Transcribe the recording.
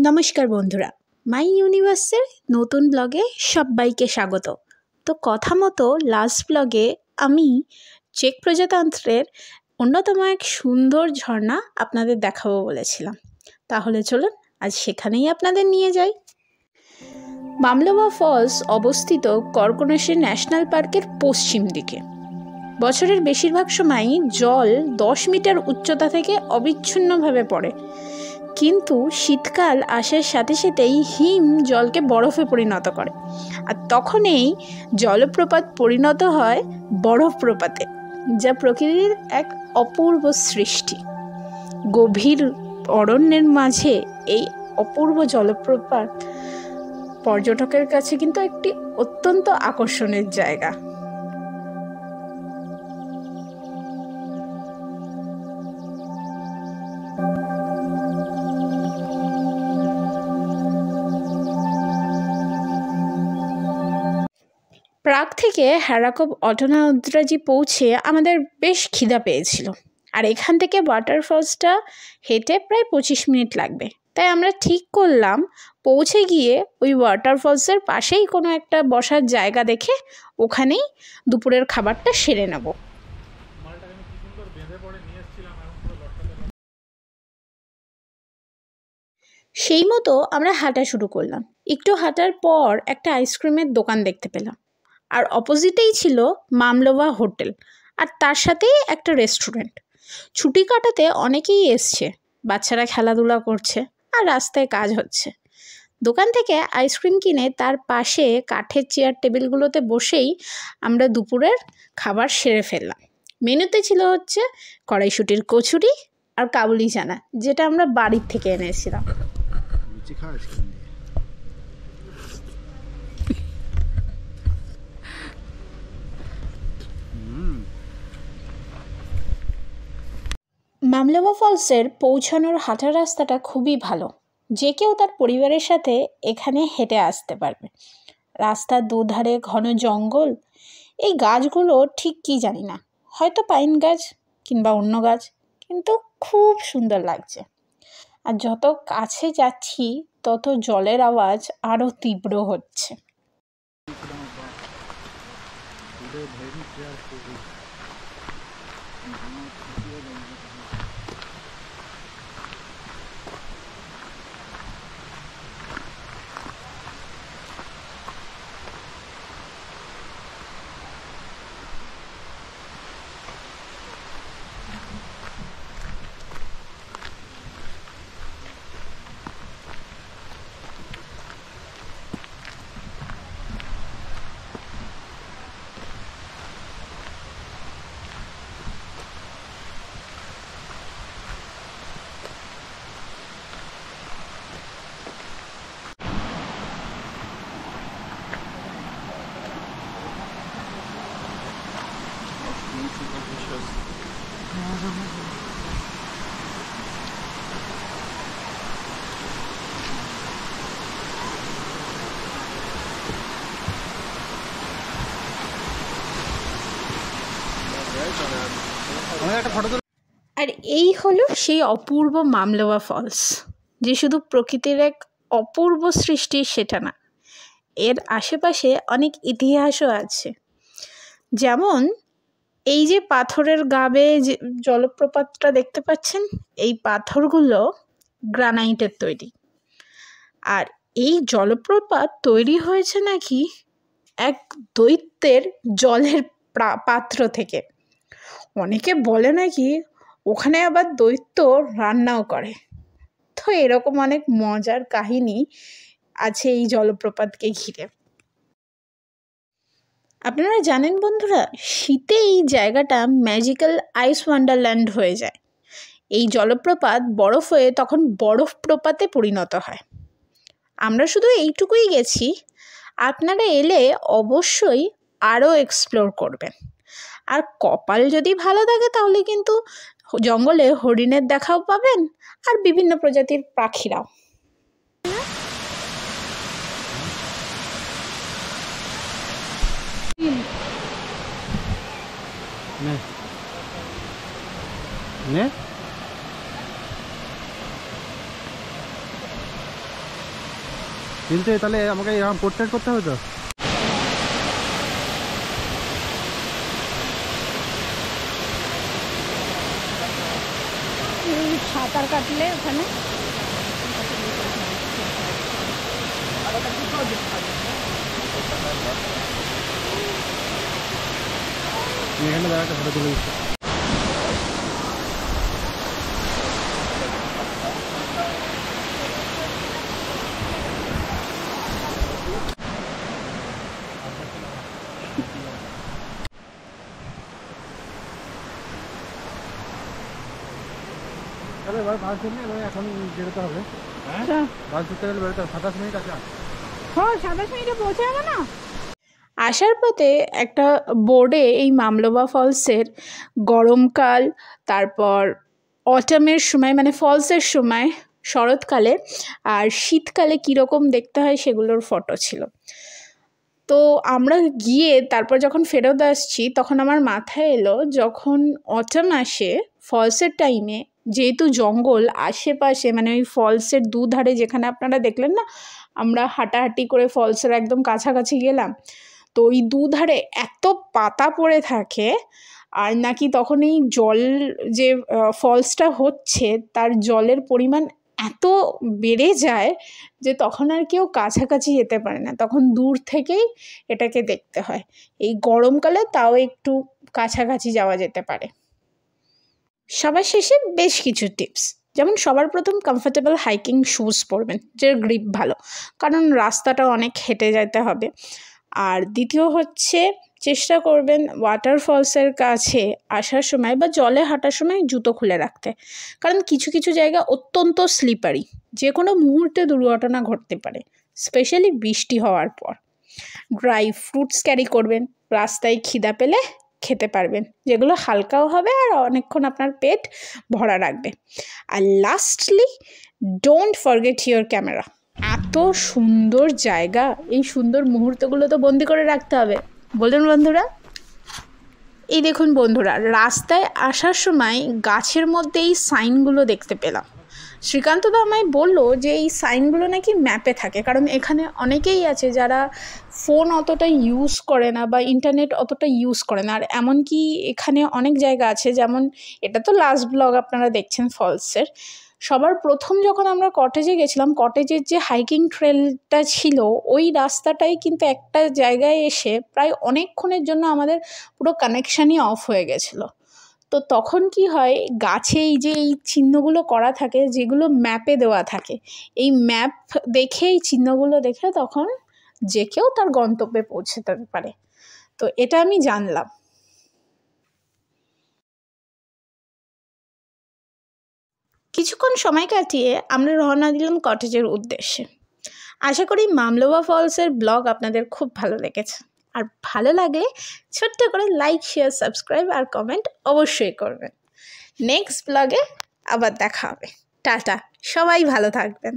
নমস্কার বন্ধুরা, মাই ইউনিভার্সের নতুন ব্লগে সবাইকে স্বাগত। তো কথা মতো লাস্ট ব্লগে আমি চেক প্রজাতন্ত্রের অন্যতম এক সুন্দর ঝর্ণা আপনাদের দেখাবো বলেছিলাম। তাহলে চলুন আজ সেখানেই আপনাদের নিয়ে যাই। মামলোভা ফলস অবস্থিত কর্কনসি ন্যাশনাল পার্কের পশ্চিম দিকে। বছরের বেশিরভাগ সময়ই জল 10 মিটার উচ্চতা থেকে অবিচ্ছিন্নভাবে পড়ে, কিন্তু শীতকাল আসার সাথে সাথেই হিম জলকে বরফে পরিণত করে, আর তখন এই জলপ্রপাত পরিণত হয় বরফপ্রপাতে, যা প্রকৃতির এক অপূর্ব সৃষ্টি। গভীর অরণ্যের মাঝে এই অপূর্ব জলপ্রপাত পর্যটকের কাছে কিন্তু একটি অত্যন্ত আকর্ষণের জায়গা। প্রাগ থেকে হ্যারাকোভ অটোনাদ্রাজি পৌঁছে আমাদের বেশ খিদা পেয়েছিল, আর এখান থেকে ওয়াটারফলসটা হেঁটে প্রায় 25 মিনিট লাগবে। তাই আমরা ঠিক করলাম পৌঁছে গিয়ে ওই ওয়াটারফলসের পাশেই কোনো একটা বসার জায়গা দেখে ওখানেই দুপুরের খাবারটা সেরে নেব। সেই মতো আমরা হাঁটা শুরু করলাম। একটু হাঁটার পর একটা আইসক্রিমের দোকান দেখতে পেলাম, আর অপোজিটেই ছিল মামলোভা হোটেল, আর তার সাথেই একটা রেস্টুরেন্ট। ছুটি কাটাতে অনেকেই এসছে, বাচ্চারা খেলাধুলা করছে আর রাস্তায় কাজ হচ্ছে। দোকান থেকে আইসক্রিম কিনে তার পাশে কাঠের চেয়ার টেবিলগুলোতে বসেই আমরা দুপুরের খাবার সেরে ফেললাম। মেনুতে ছিল হচ্ছে কড়াইশুঁটির কচুরি আর কাবুলি চানা, যেটা আমরা বাড়ির থেকে এনেছিলাম। মামলোভা ফলসের পৌঁছানোর হাঁটার রাস্তাটা খুবই ভালো, যে কেউ তার পরিবারের সাথে এখানে হেঁটে আসতে পারবে। রাস্তার দুধারে ঘন জঙ্গল, এই গাছগুলো ঠিক কি জানি না, হয়তো পাইন গাছ কিংবা অন্য গাছ, কিন্তু খুব সুন্দর লাগছে। আর যত কাছে যাচ্ছি তত জলের আওয়াজ আরও তীব্র হচ্ছে। আর এই হলো সেই অপূর্ব মামলোভা ফলস, যে শুধু প্রকৃতির এক অপূর্ব সৃষ্টি সেটা না, এর আশেপাশে অনেক ইতিহাসও আছে। যেমন এই যে পাথরের গাবে যে জলপ্রপাতটা দেখতে পাচ্ছেন, এই পাথরগুলো গ্রানাইটের তৈরি। আর এই জলপ্রপাত তৈরি হয়েছে নাকি এক দৈত্যের জলের পাত্র থেকে। অনেকে বলে নাকি ওখানে আবার দৈত্য রান্নাও করে। তো এরকম অনেক মজার কাহিনী আছে এই জলপ্রপাতকে ঘিরে। আপনারা জানেন বন্ধুরা, শীতে এই জায়গাটা ম্যাজিক্যাল আইস ওয়ান্ডারল্যান্ড হয়ে যায়। এই জলপ্রপাত বরফ হয়ে তখন বরফ প্রপাতে পরিণত হয়। আমরা শুধু এইটুকুই গেছি, আপনারা এলে অবশ্যই আরও এক্সপ্লোর করবেন। আর কপাল যদি ভালো থাকে তাহলে কিন্তু জঙ্গলে হরিণের দেখাও পাবেন, আর বিভিন্ন প্রজাতির পাখিরাও। কিন্তু তাহলে আমাকে এরকম পোর্ট্রেট করতে হবে তো। সাঁতার কাটলে ওখানে এখানে দাঁড়াতে ফটো তুলে দিচ্ছি। এবার বাস ধরলে এবার এখন বেরোতে হবে। হ্যাঁ বাস ধরতে গেলে বেরোতে হবে, 27 মিনিট আছে। হ্যাঁ 27 মিনিটে পৌঁছে যাবে না। আসার পথে একটা বোর্ডে এই মামলোবা ফলসের গরমকাল, তারপর অটামের সময় মানে ফলসের সময় শরৎকালে আর শীতকালে কীরকম দেখতে হয় সেগুলোর ফটো ছিল। তো আমরা গিয়ে তারপর যখন ফেরত আসছি তখন আমার মাথায় এলো, যখন অটাম আসে ফলসের টাইমে, যেহেতু জঙ্গল আশেপাশে মানে ওই ফলসের দুধারে যেখানে আপনারা দেখলেন না আমরা হাঁটাহাঁটি করে ফলসের একদম কাছাকাছি গেলাম, তো ওই দুধারে এত পাতা পড়ে থাকে আর নাকি তখন এই জল যে ফলসটা হচ্ছে তার জলের পরিমাণ এত বেড়ে যায় যে তখন আর কেউ কাছাকাছি যেতে পারে না, তখন দূর থেকেই এটাকে দেখতে হয়। এই গরমকালে তাও একটু কাছাকাছি যাওয়া যেতে পারে। সবার শেষে বেশ কিছু টিপস, যেমন সবার প্রথম কমফোর্টেবল হাইকিং শ্যুজ পরবেন যার গ্রিপ ভালো, কারণ রাস্তাটা অনেক হেঁটে যেতে হবে। আর দ্বিতীয় হচ্ছে চেষ্টা করবেন ওয়াটারফলসের কাছে আসার সময় বা জলে হাঁটার সময় জুতো খুলে রাখতে, কারণ কিছু কিছু জায়গা অত্যন্ত স্লিপারি, যে কোনো মুহূর্তে দুর্ঘটনা ঘটতে পারে, স্পেশালি বৃষ্টি হওয়ার পর। ড্রাই ফ্রুটস ক্যারি করবেন, রাস্তায় খিদা পেলে খেতে পারবেন, যেগুলো হালকাও হবে আর অনেকক্ষণ আপনার পেট ভরা রাখবে। আর lastly don't forget your camera. এত সুন্দর জায়গা, এই সুন্দর মুহূর্তগুলো তো বন্দি করে রাখতে হবে, বলুন বন্ধুরা। এই দেখুন বন্ধুরা, রাস্তায় আসার সময় গাছের মধ্যে এই সাইনগুলো দেখতে পেলাম। শ্রীকান্ত দা আমায় বললো যে এই সাইনগুলো নাকি ম্যাপে থাকে, কারণ এখানে অনেকেই আছে যারা ফোন অতটা ইউজ করে না বা ইন্টারনেট অতটা ইউজ করে না। আর এমনকি এখানে অনেক জায়গা আছে, যেমন এটা তো লাস্ট ব্লগ আপনারা দেখছেন ফলসের, সবার প্রথম যখন আমরা কটেজে গেছিলাম, কটেজের যে হাইকিং ট্রেলটা ছিল ওই রাস্তাটাই কিন্তু একটা জায়গায় এসে প্রায় অনেকক্ষণের জন্য আমাদের পুরো কানেকশানই অফ হয়ে গেছিলো। তো তখন কি হয়, গাছে এই যে এই চিহ্নগুলো করা থাকে যেগুলো ম্যাপে দেওয়া থাকে, এই ম্যাপ দেখে এই চিহ্নগুলো দেখে তখন যে কেউ তার গন্তব্যে পৌঁছতে পারে। তো এটা আমি জানলাম। কিছুক্ষণ সময় কাটিয়ে আমরা রওনা দিলাম কটেজের উদ্দেশ্যে। আশা করি মামলোবা ফলসের ব্লগ আপনাদের খুব ভালো লেগেছে, আর ভালো লাগলে ছোট্ট করে লাইক, শেয়ার, সাবস্ক্রাইব আর কমেন্ট অবশ্যই করবেন। নেক্সট ব্লগে আবার দেখা হবে। টাটা, সবাই ভালো থাকবেন।